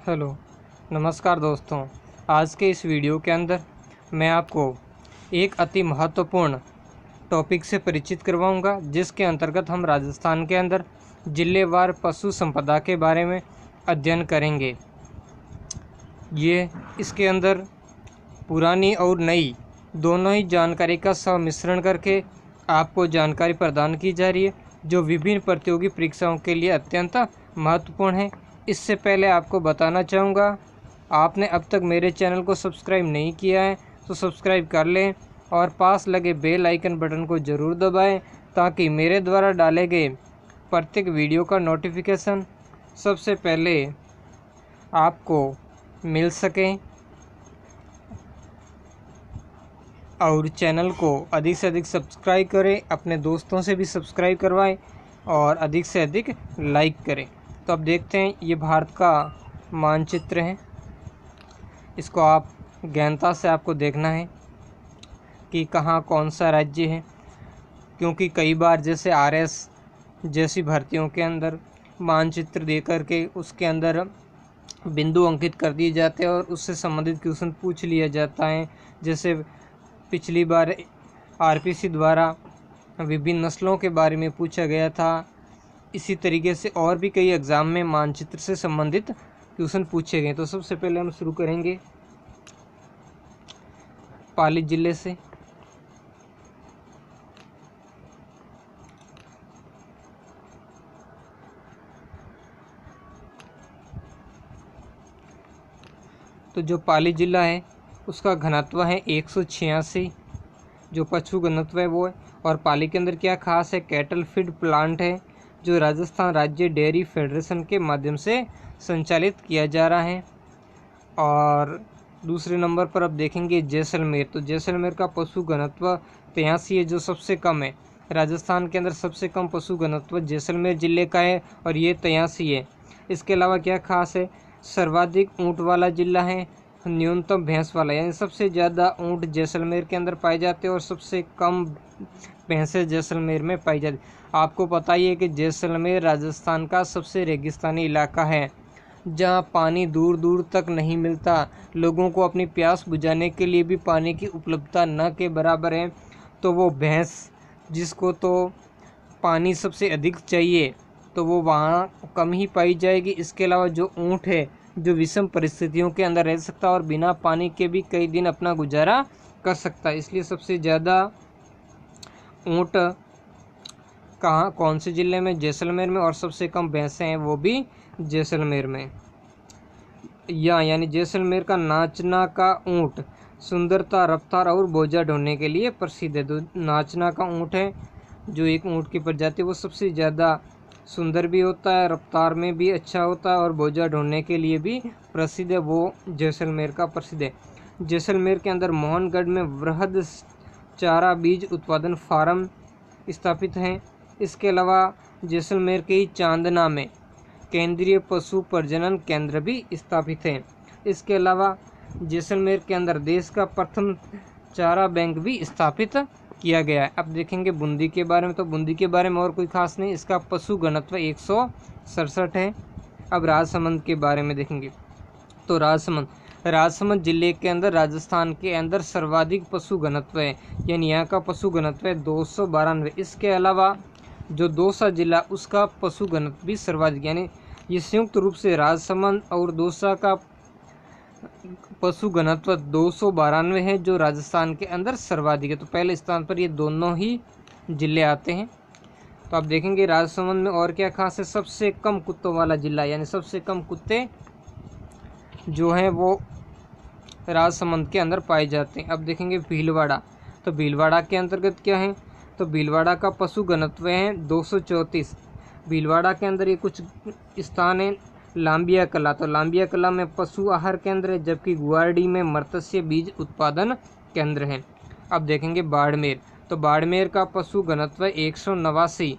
Hello, नमस्कार दोस्तों। आज के इस वीडियो के अंदर मैं आपको एक अति महत्वपूर्ण टॉपिक से परिचित करवाऊंगा, जिसके अंतर्गत हम राजस्थान के अंदर जिलेवार पशु संपदा के बारे में अध्ययन करेंगे। ये इसके अंदर पुरानी और नई दोनों ही जानकारी का सम्मिश्रण करके आपको जानकारी प्रदान की जा रही है, जो विभिन्न प्रतियोगी परीक्षाओं के लिए अत्यंत महत्वपूर्ण है। इससे पहले आपको बताना चाहूँगा, आपने अब तक मेरे चैनल को सब्सक्राइब नहीं किया है तो सब्सक्राइब कर लें और पास लगे बेल आइकन बटन को ज़रूर दबाएं, ताकि मेरे द्वारा डाले गए प्रत्येक वीडियो का नोटिफिकेशन सबसे पहले आपको मिल सके। और चैनल को अधिक से अधिक सब्सक्राइब करें, अपने दोस्तों से भी सब्सक्राइब करवाएं और अधिक से अधिक लाइक करें। तो अब देखते हैं, ये भारत का मानचित्र है। इसको आप गहनता से आपको देखना है कि कहाँ कौन सा राज्य है, क्योंकि कई बार जैसे आरएस जैसी भर्तियों के अंदर मानचित्र दे करके उसके अंदर बिंदु अंकित कर दिए जाते हैं और उससे संबंधित क्वेश्चन पूछ लिया जाता है। जैसे पिछली बार आरपीसी द्वारा विभिन्न नस्लों के बारे में पूछा गया था। इसी तरीके से और भी कई एग्ज़ाम में मानचित्र से संबंधित क्वेश्चन पूछे गए। तो सबसे पहले हम शुरू करेंगे पाली जिले से। तो जो पाली जिला है उसका घनत्व है 186, जो पशु घनत्व है वो है। और पाली के अंदर क्या खास है, कैटल फीड प्लांट है, जो राजस्थान राज्य डेयरी फेडरेशन के माध्यम से संचालित किया जा रहा है। और दूसरे नंबर पर अब देखेंगे जैसलमेर। तो जैसलमेर का पशु घनत्व 83 है, जो सबसे कम है। राजस्थान के अंदर सबसे कम पशु घनत्व जैसलमेर जिले का है और ये 83 है। इसके अलावा क्या खास है, सर्वाधिक ऊँट वाला जिला है, न्यूनतम भैंस वाला, यानी सबसे ज़्यादा ऊँट जैसलमेर के अंदर पाए जाते हैं और सबसे कम भैंसें जैसलमेर में पाई जाती। आपको पता ही है कि जैसलमेर राजस्थान का सबसे रेगिस्तानी इलाका है, जहाँ पानी दूर दूर तक नहीं मिलता। लोगों को अपनी प्यास बुझाने के लिए भी पानी की उपलब्धता न के बराबर है। तो वो भैंस जिसको तो पानी सबसे अधिक चाहिए, तो वो वहाँ कम ही पाई जाएगी। इसके अलावा जो ऊँट है, जो विषम परिस्थितियों के अंदर रह सकता है और बिना पानी के भी कई दिन अपना गुजारा कर सकता है, इसलिए सबसे ज़्यादा ऊँट कहाँ कौन से ज़िले में, जैसलमेर में। और सबसे कम भैंसें हैं वो भी जैसलमेर में। यानी जैसलमेर का नाचना का ऊँट सुंदरता, रफ्तार और बोझा ढोने के लिए प्रसिद्ध है। तो नाचना का ऊँट है, जो एक ऊँट की प्रजाति, वो सबसे ज़्यादा सुंदर भी होता है, रफ्तार में भी अच्छा होता है और बोझा ढोने के लिए भी प्रसिद्ध है, वो जैसलमेर का प्रसिद्ध है। जैसलमेर के अंदर मोहनगढ़ में वृहद चारा बीज उत्पादन फार्म स्थापित हैं। इसके अलावा जैसलमेर के ही चांदना में केंद्रीय पशु प्रजनन केंद्र भी स्थापित है। इसके अलावा जैसलमेर के अंदर देश का प्रथम चारा बैंक भी स्थापित किया गया है। अब देखेंगे बूंदी के बारे में। तो बूंदी के बारे में और कोई खास नहीं, इसका पशु घनत्व 167 है। अब राजसमंद के बारे में देखेंगे। तो राजसमंद जिले के अंदर राजस्थान के अंदर सर्वाधिक पशु घनत्व है, यानी यहाँ का पशु घनत्व है 292। इसके अलावा जो दौसा जिला, उसका पशु घनत्व भी सर्वाधिक, यानी ये संयुक्त रूप से राजसमंद और दौसा का पशु घनत्व 292 है, जो राजस्थान के अंदर सर्वाधिक है। तो पहले स्थान पर ये दोनों ही जिले आते हैं। तो आप देखेंगे राजसमंद में और क्या खास है, सबसे कम कुत्तों वाला जिला, यानी सबसे कम कुत्ते जो हैं वो राजसमंद के अंदर पाए जाते हैं। अब देखेंगे भीलवाड़ा। तो भीलवाड़ा के अंतर्गत क्या है, तो भीलवाड़ा का पशु घनत्व है 234। भीलवाड़ा के अंदर ये कुछ स्थान है। लांबिया कला, तो लांबिया कला में पशु आहार केंद्र है, जबकि गुवाहाटी में मत्स्य बीज उत्पादन केंद्र है। अब देखेंगे बाड़मेर। तो बाड़मेर का पशु घनत्व 189।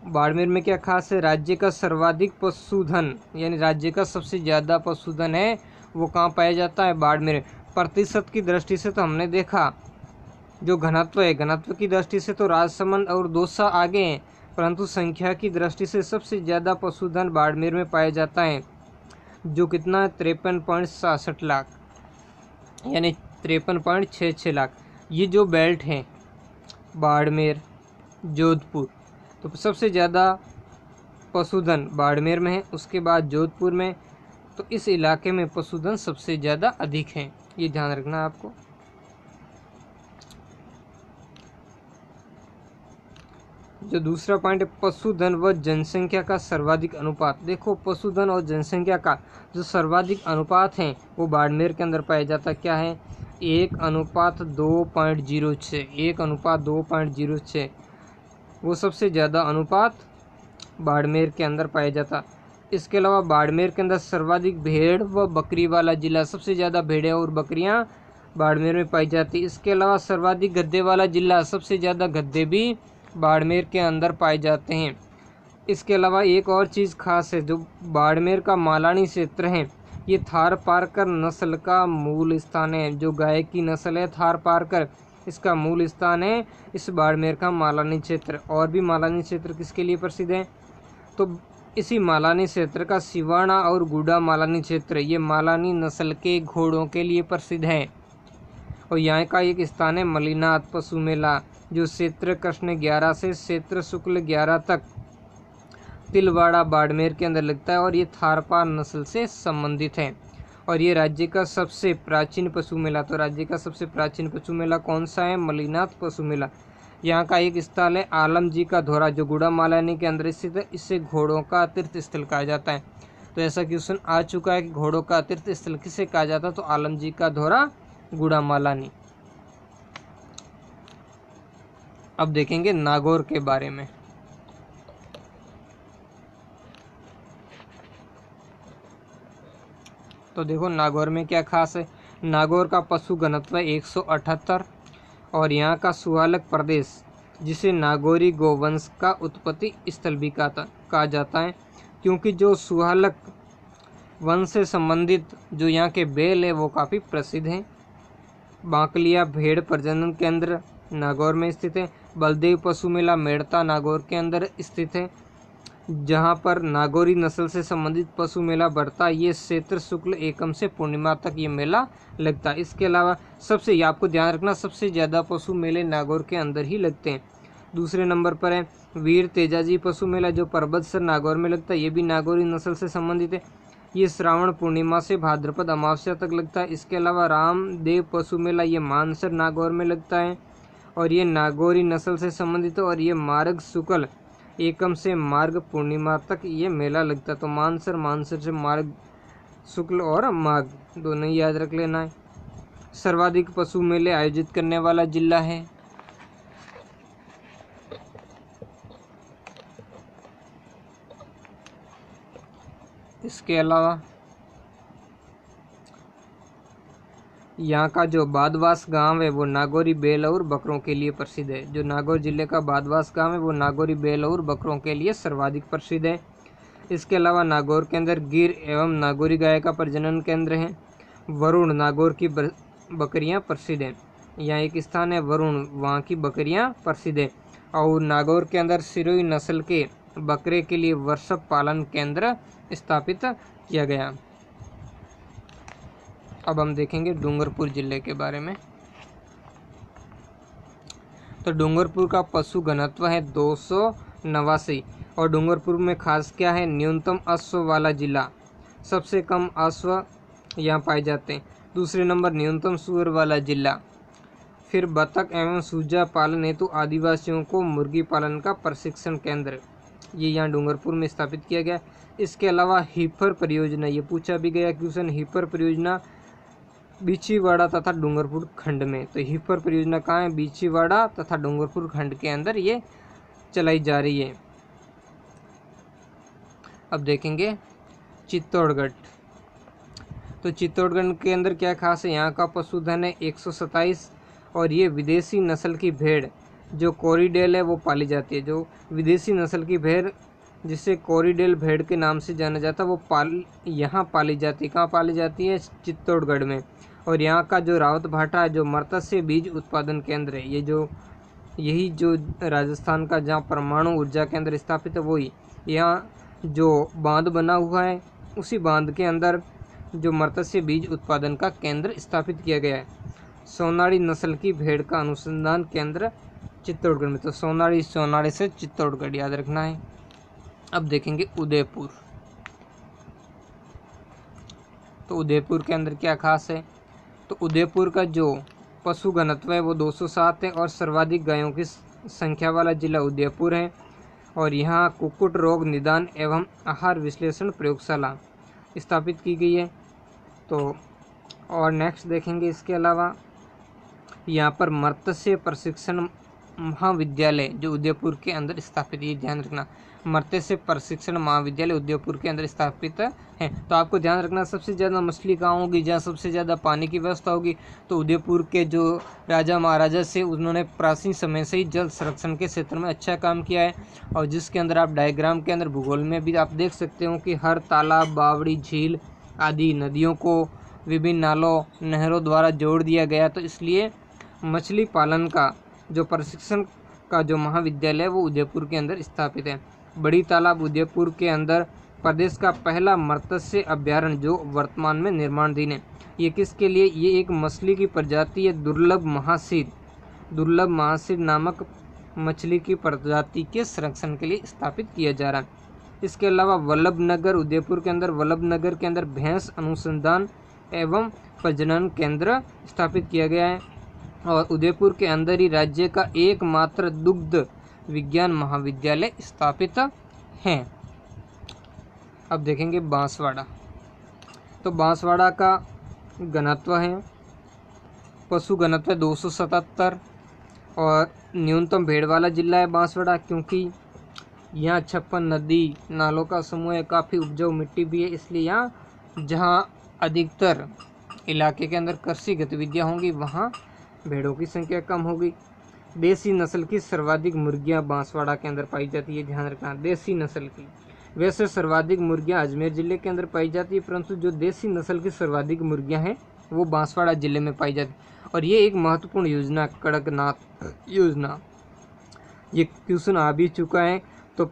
बाड़मेर में क्या खास है, राज्य का सर्वाधिक पशुधन, यानी राज्य का सबसे ज़्यादा पशुधन है वो कहाँ पाया जाता है, बाड़मेर। प्रतिशत की दृष्टि से तो हमने देखा जो घनत्व है, घनत्व की दृष्टि से तो राजसमंद और दौसा आगे हैं, परंतु संख्या की दृष्टि से सबसे ज़्यादा पशुधन बाड़मेर में पाया जाता है। जो कितना है 53.66 लाख, यानी 53.66 लाख। ये जो बेल्ट हैं बाड़मेर, जोधपुर, तो सबसे ज़्यादा पशुधन बाड़मेर में है, उसके बाद जोधपुर में। तो इस इलाके में पशुधन सबसे ज़्यादा अधिक है, ये ध्यान रखना आपको। जो दूसरा पॉइंट है पशुधन व जनसंख्या का सर्वाधिक अनुपात। देखो पशुधन और जनसंख्या का जो सर्वाधिक अनुपात है वो बाड़मेर के अंदर पाया जाता है। क्या है? 1:2.06, 1:2.06, वो सबसे ज़्यादा अनुपात बाड़मेर के अंदर पाया जाता। इसके अलावा बाड़मेर के अंदर सर्वाधिक भेड़ व बकरी वाला जिला, सबसे ज़्यादा भेड़ें और बकरियां बाड़मेर में पाई जाती। इसके अलावा सर्वाधिक गद्दे वाला जिला, सबसे ज़्यादा गद्दे भी बाड़मेर के अंदर पाए जाते हैं। इसके अलावा एक और चीज़ खास है, जो बाड़मेर का मालानी क्षेत्र है, ये थारपारकर नस्ल का मूल स्थान है। जो गाय की नस्ल है थारपारकर, इसका मूल स्थान है इस बाड़मेर का मालानी क्षेत्र। और भी मालानी क्षेत्र किसके लिए प्रसिद्ध है? तो इसी मालानी क्षेत्र का सिवाना और गुडा मालानी क्षेत्र, ये मालानी नस्ल के घोड़ों के लिए प्रसिद्ध है। और यहाँ का एक स्थान है मलिनाथ पशु मेला, जो क्षेत्र कृष्ण 11 से क्षेत्र शुक्ल 11 तक तिलवाड़ा बाड़मेर के अंदर लगता है। और ये थारपार नस्ल से संबंधित है। और ये राज्य का सबसे प्राचीन पशु मेला, तो राज्य का सबसे प्राचीन पशु मेला कौन सा है? मलिनाथ पशु मेला। यहाँ का एक स्थल है आलम जी का धोरा, जो गुड़ा मालानी के अंदर स्थित है। इससे घोड़ों का तीर्थ स्थल कहा जाता है। तो ऐसा क्वेश्चन आ चुका है कि घोड़ों का तीर्थ स्थल किसे कहा जाता है? तो आलम जी का धोरा, गुड़ा मालानी। अब देखेंगे नागौर के बारे में। तो देखो नागौर में क्या खास है। नागौर का पशु घनत्व 178 और यहाँ का सुहालक प्रदेश, जिसे नागौरी गोवंश का उत्पत्ति स्थल भी कहा जाता है, क्योंकि जो सुहालक वंश से संबंधित जो यहाँ के बैल है वो काफ़ी प्रसिद्ध हैं। बांकलिया भेड़ प्रजनन केंद्र नागौर में स्थित है। बलदेव पशु मेला मेड़ता नागौर के अंदर स्थित है, जहाँ पर नागौरी नस्ल से संबंधित पशु मेला बढ़ता है। ये क्षेत्र शुक्ल एकम से पूर्णिमा तक ये मेला लगता है। इसके अलावा सबसे आपको ध्यान रखना, सबसे ज़्यादा पशु मेले नागौर के अंदर ही लगते हैं। दूसरे नंबर पर है वीर तेजाजी पशु मेला, जो परबतसर नागौर में लगता है। ये भी नागौरी नस्ल से संबंधित है। ये श्रावण पूर्णिमा से भाद्रपद अमावस्या तक लगता है। इसके अलावा रामदेव पशु मेला, ये मानसर नागौर में लगता है और ये नागौरी नस्ल से संबंधित है। और ये मार्ग शुक्ल एकम से मार्ग पूर्णिमा तक ये मेला लगता है। तो मानसर से मार्ग शुक्ल और माघ दोनों ही याद रख लेना है। सर्वाधिक पशु मेले आयोजित करने वाला जिला है इसके अलावा यहाँ का जो बादवास गांव है वो नागौरी बैल और बकरों के लिए प्रसिद्ध है। जो नागौर जिले का बादवास गांव है वो नागौरी बैल और बकरों के लिए सर्वाधिक प्रसिद्ध है। इसके अलावा नागौर के अंदर गिर एवं नागौरी गाय का प्रजनन केंद्र है। वरुण नागौर की बकरियां प्रसिद्ध हैं। यहाँ एक स्थान है वरुण, वहाँ की बकरियां प्रसिद्ध है। और नागौर के अंदर सिरोही नस्ल के बकरे के लिए वर्षभ पालन केंद्र स्थापित किया गया। अब हम देखेंगे डूंगरपुर जिले के बारे में। तो डूंगरपुर का पशु घनत्व है 289 और डूंगरपुर में खास क्या है? न्यूनतम अश्व वाला जिला, सबसे कम अश्व यहाँ पाए जाते हैं। दूसरे नंबर न्यूनतम सूअर वाला जिला। फिर बतख एवं सूजा पालन हेतु आदिवासियों को मुर्गी पालन का प्रशिक्षण केंद्र, ये यहाँ डूंगरपुर में स्थापित किया गया। इसके अलावा हिफर परियोजना, ये पूछा भी गया क्वेश्चन, हिफर परियोजना बीछीवाड़ा तथा डूंगरपुर खंड में। तो हिफर परियोजना कहाँ है? बीछीवाड़ा तथा डूंगरपुर खंड के अंदर ये चलाई जा रही है। अब देखेंगे चित्तौड़गढ़। तो चित्तौड़गढ़ के अंदर क्या खास है? यहाँ का पशुधन है 127 और ये विदेशी नस्ल की भेड़ जो कोरिडेल है वो पाली जाती है। जो विदेशी नस्ल की भेड़ जिसे कोरिडेल भेड़ के नाम से जाना जाता है वो यहाँ पाली जाती है। कहाँ पाली जाती है? चित्तौड़गढ़ में। और यहाँ का जो रावत भाटा है जो मत्स्य बीज उत्पादन केंद्र है, यही जो राजस्थान का जहाँ परमाणु ऊर्जा केंद्र स्थापित है वही। यहाँ जो बांध बना हुआ है उसी बांध के अंदर जो मत्स्य बीज उत्पादन का केंद्र स्थापित किया गया है। सोनाड़ी नस्ल की भेड़ का अनुसंधान केंद्र चित्तौड़गढ़ में। तो सोनाड़ी से चित्तौड़गढ़ याद रखना है। अब देखेंगे उदयपुर। तो उदयपुर के अंदर क्या खास है? तो उदयपुर का जो पशु घनत्व है वो 207 है और सर्वाधिक गायों की संख्या वाला जिला उदयपुर है। और यहाँ कुक्कुट रोग निदान एवं आहार विश्लेषण प्रयोगशाला स्थापित की गई है। तो और नेक्स्ट देखेंगे, इसके अलावा यहाँ पर मत्स्य प्रशिक्षण महाविद्यालय जो उदयपुर के अंदर स्थापित, ये ध्यान रखना, मत्स्य प्रशिक्षण महाविद्यालय उदयपुर के अंदर स्थापित है। तो आपको ध्यान रखना, सबसे ज़्यादा मछली कहाँ होगी, जहाँ सबसे ज़्यादा पानी की व्यवस्था होगी, तो उदयपुर के जो राजा महाराजा से उन्होंने प्राचीन समय से ही जल संरक्षण के क्षेत्र में अच्छा काम किया है। और जिसके अंदर आप डायग्राम के अंदर भूगोल में भी आप देख सकते हो कि हर तालाब, बावड़ी, झील आदि नदियों को विभिन्न नालों, नहरों द्वारा जोड़ दिया गया। तो इसलिए मछली पालन का जो प्रशिक्षण का जो महाविद्यालय है वो उदयपुर के अंदर स्थापित है। बड़ी तालाब उदयपुर के अंदर प्रदेश का पहला मत्स्य अभ्यारण्य जो वर्तमान में निर्माणाधीन है। ये किसके लिए? ये एक मछली की प्रजाति है, दुर्लभ महासीर नामक मछली की प्रजाति के संरक्षण के लिए स्थापित किया जा रहा है। इसके अलावा वल्लभनगर उदयपुर के अंदर भैंस अनुसंधान एवं प्रजनन केंद्र स्थापित किया गया है। और उदयपुर के अंदर ही राज्य का एकमात्र दुग्ध विज्ञान महाविद्यालय स्थापित है। अब देखेंगे बांसवाड़ा। तो बांसवाड़ा का घनत्व है, पशु घनत्व 277 और न्यूनतम भेड़ वाला जिला है बांसवाड़ा, क्योंकि यहाँ 56 नदी नालों का समूह है, काफ़ी उपजाऊ मिट्टी भी है। इसलिए यहाँ जहाँ अधिकतर इलाके के अंदर कृषि गतिविधियाँ होंगी वहाँ भेड़ों की संख्या कम होगी। देसी नस्ल की सर्वाधिक मुर्गियाँ बांसवाड़ा के अंदर पाई जाती है, ध्यान रखना, देसी नस्ल की। वैसे सर्वाधिक मुर्गियाँ अजमेर ज़िले के अंदर पाई जाती है, परंतु जो देसी नस्ल की सर्वाधिक मुर्गियाँ हैं वो बांसवाड़ा ज़िले में पाई जाती है। और ये एक महत्वपूर्ण योजना, कड़कनाथ योजना, ये क्वेश्चन आ भी चुका है। तो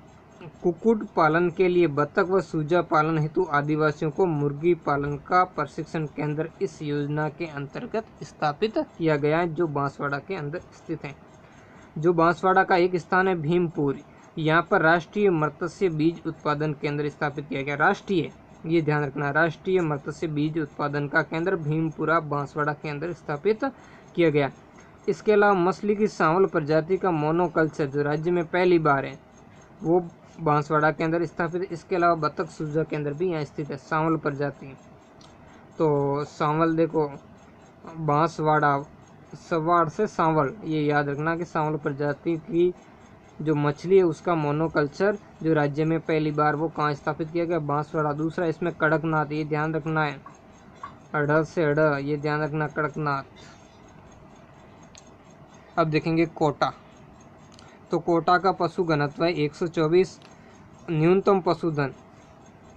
कुक्कुट पालन के लिए बतख व सूजा पालन हेतु आदिवासियों को मुर्गी पालन का प्रशिक्षण केंद्र इस योजना के अंतर्गत स्थापित किया गया है, जो बांसवाड़ा के अंदर स्थित है। जो बांसवाड़ा का एक स्थान है भीमपुर, यहाँ पर राष्ट्रीय मत्स्य बीज उत्पादन केंद्र स्थापित किया गया। राष्ट्रीय, ये ध्यान रखना, राष्ट्रीय मत्स्य बीज उत्पादन का केंद्र भीमपुरा बांसवाड़ा के अंदर स्थापित किया गया। इसके अलावा मछली की सांवल प्रजाति का मोनोकल्चर जो राज्य में पहली बार है वो बांसवाड़ा के अंदर स्थापित है। इसके अलावा बतख सूजा केंद्र भी यहाँ स्थित है, सांवल प्रजाति। तो सांवल देखो, बांसवाड़ा, सवाड़ से सांवल, ये याद रखना कि सांवल प्रजाति की जो मछली है उसका मोनोकल्चर जो राज्य में पहली बार वो कहाँ स्थापित किया गया? बांसवाड़ा। दूसरा इसमें कड़कनाथ, ये ध्यान रखना है, अड़ से अड़, ये ध्यान रखना, कड़कनाथ। अब देखेंगे कोटा। तो कोटा का पशु घनत्व है 124, न्यूनतम पशुधन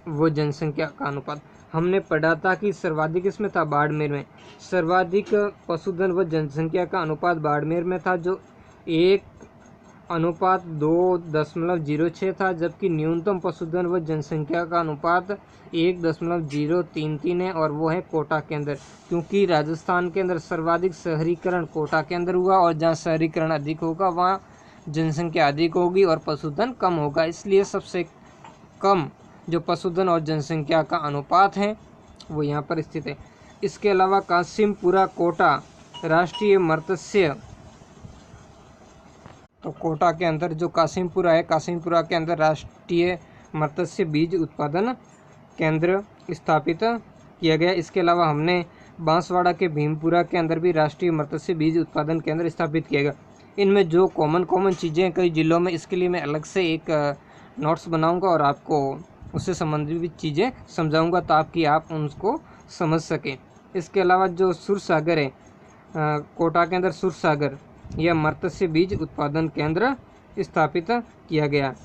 वो जनसंख्या का अनुपात। हमने पढ़ा था कि सर्वाधिक इसमें था बाड़मेर में, सर्वाधिक पशुधन व जनसंख्या का अनुपात बाड़मेर में था जो 1:2.06 था, जबकि न्यूनतम पशुधन व जनसंख्या का अनुपात 1.033 है और वो है कोटा के अंदर, क्योंकि राजस्थान के अंदर सर्वाधिक शहरीकरण कोटा के अंदर हुआ और जहाँ शहरीकरण अधिक होगा वहाँ जनसंख्या अधिक होगी और पशुधन कम होगा, इसलिए सबसे कम जो पशुधन और जनसंख्या का अनुपात है वो यहाँ पर स्थित है। इसके अलावा कासिमपुरा कोटा राष्ट्रीय मत्स्य, तो कोटा के अंदर जो कासिमपुरा है, कासिमपुरा के अंदर राष्ट्रीय मत्स्य बीज उत्पादन केंद्र स्थापित किया गया। इसके अलावा हमने बांसवाड़ा के भीमपुरा के अंदर भी राष्ट्रीय मत्स्य बीज उत्पादन केंद्र स्थापित किया गया। इनमें जो कॉमन चीज़ें कई जिलों में, इसके लिए मैं अलग से एक नोट्स बनाऊंगा और आपको उससे संबंधित चीज़ें समझाऊंगा ताकि आप उनको समझ सकें। इसके अलावा जो सुरसागर है कोटा के अंदर, सुरसागर यह मत्स्य बीज उत्पादन केंद्र स्थापित किया गया।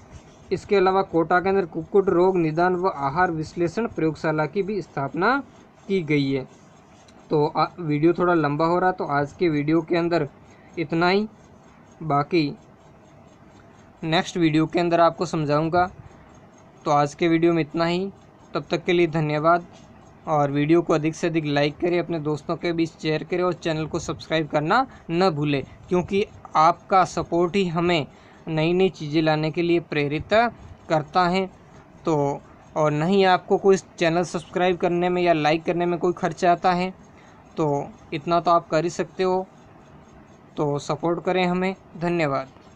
इसके अलावा कोटा के अंदर कुक्कुट रोग निदान व आहार विश्लेषण प्रयोगशाला की भी स्थापना की गई है। तो वीडियो थोड़ा लंबा हो रहा, तो आज के वीडियो के अंदर इतना ही, बाकी नेक्स्ट वीडियो के अंदर आपको समझाऊंगा। तो आज के वीडियो में इतना ही। तब तक के लिए धन्यवाद। और वीडियो को अधिक से अधिक लाइक करें, अपने दोस्तों के बीच शेयर करें और चैनल को सब्सक्राइब करना न भूलें, क्योंकि आपका सपोर्ट ही हमें नई नई चीज़ें लाने के लिए प्रेरित करता है। तो और नहीं आपको कोई चैनल सब्सक्राइब करने में या लाइक करने में कोई खर्चा आता है, तो इतना तो आप कर ही सकते हो। तो सपोर्ट करें हमें। धन्यवाद।